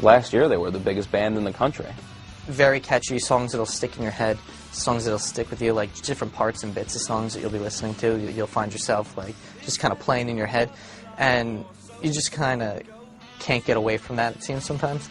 Last year they were the biggest band in the country. Very catchy songs that'll stick in your head, songs that'll stick with you, like different parts and bits of songs that you'll be listening to. You'll find yourself like just kind of playing in your head, and you just kind of can't get away from that, it seems sometimes.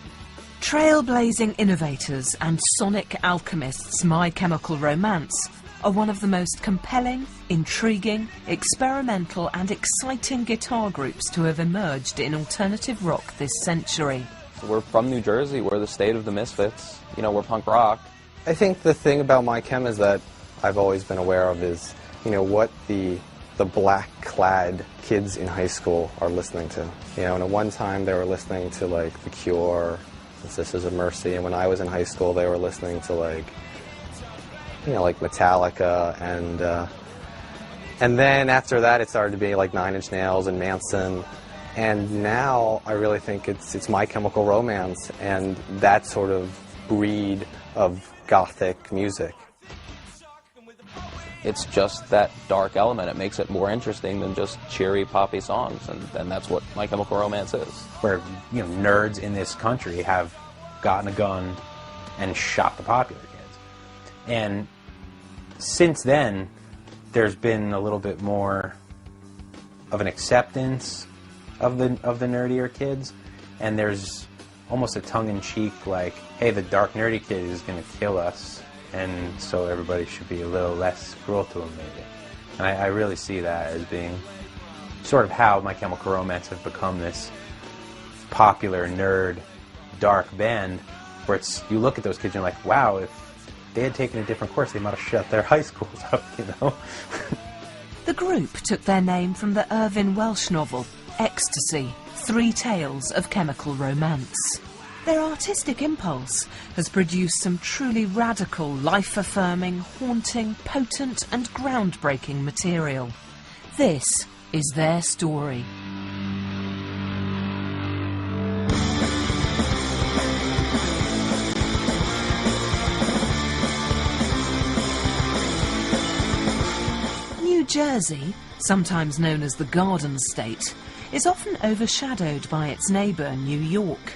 Trailblazing innovators and sonic alchemists, My Chemical Romance are one of the most compelling, intriguing, experimental and exciting guitar groups to have emerged in alternative rock this century. We're from New Jersey, we're the state of the misfits, you know, we're punk rock. I think the thing about My Chem is that I've always been aware of is, you know, what the black-clad kids in high school are listening to. You know, and at one time they were listening to, like, The Cure, Sisters of Mercy, and when I was in high school they were listening to, like, you know, like Metallica, and then after that it started to be like Nine Inch Nails and Manson, and now I really think it's My Chemical Romance and that sort of breed of gothic music. It's just that dark element. It makes it more interesting than just cheery, poppy songs, and that's what My Chemical Romance is. Where, you know, nerds in this country have gotten a gun and shot the popular kids. And since then, there's been a little bit more of an acceptance of the nerdier kids, and there's almost a tongue-in-cheek like, hey, the dark nerdy kid is going to kill us, and so everybody should be a little less cruel to him, maybe. And I really see that as being sort of how My Chemical Romance have become this popular nerd dark band, where it's, you look at those kids and you're like, wow, if they had taken a different course, they might have shut their high schools up, you know? The group took their name from the Irvine Welsh novel, Ecstasy, 3 Tales of Chemical Romance. Their artistic impulse has produced some truly radical, life-affirming, haunting, potent and groundbreaking material. This is their story. New Jersey, sometimes known as the Garden State, is often overshadowed by its neighbour, New York.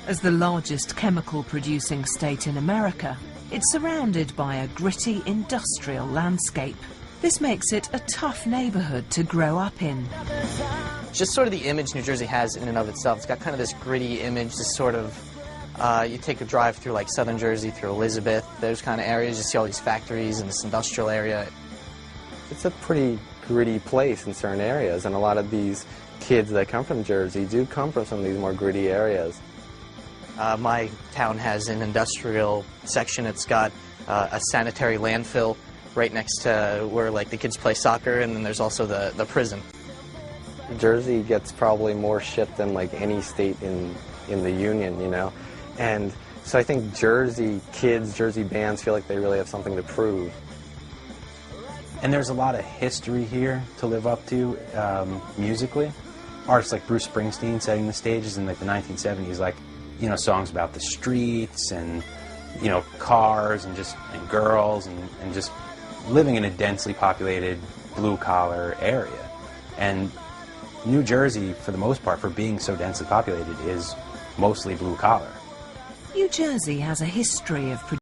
As the largest chemical-producing state in America, it's surrounded by a gritty industrial landscape. This makes it a tough neighbourhood to grow up in. Just sort of the image New Jersey has in and of itself. It's got kind of this gritty image, this sort of, you take a drive through like southern Jersey, through Elizabeth, those kind of areas, you see all these factories and this industrial area. It's a pretty gritty place in certain areas, and a lot of these kids that come from Jersey do come from some of these more gritty areas. My town has an industrial section. It's got a sanitary landfill right next to where like the kids play soccer, and then there's also the prison. Jersey gets probably more shit than like any state in the union, you know, and so I think Jersey kids, Jersey bands feel like they really have something to prove. And there's a lot of history here to live up to musically. Artists like Bruce Springsteen setting the stages in like the 1970s, like, you know, songs about the streets and, you know, cars and girls and just living in a densely populated blue-collar area. And New Jersey, for the most part, for being so densely populated, is mostly blue-collar. New Jersey has a history of producing